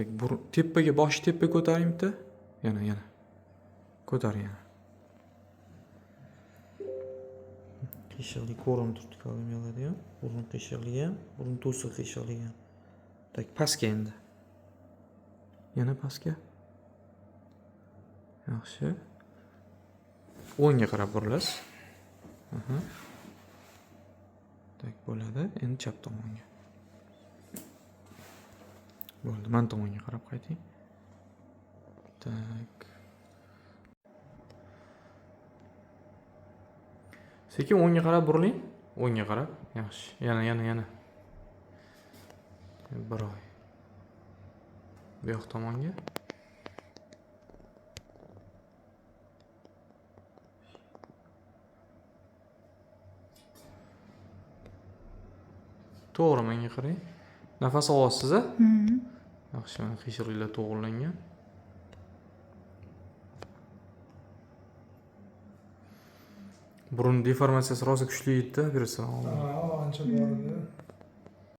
Tak, tepaga, bosh tepa ko'taring bitta. Yana. Ko'tar yana. Qiyshiqlik ko'rinib turibdi kalimalarda ham. Burun qiyshiqligi ham, burun to'siq qiyshiqligi ham. Tak, pastga endi. Yana pastga. Yaxshi. O'ngga qarab burilasiz. Tak, bo'ladi. Endi chap tomonga. Bo'ldi, men tomonga qarab qayting. Tak. Sekin o'ngga qarab buriling. O'ngga qarab. Yaxshi. Yana. Bir oy. Bu yoq tomonga. To'g'ri, menga qarang. Nafas olyapsiz a? Yaxshi, mana qiyshiqliklar to'g'rilangan. Burun deformatsiyasi rosa kuchli edi, operatsiya. Ancha bor edi.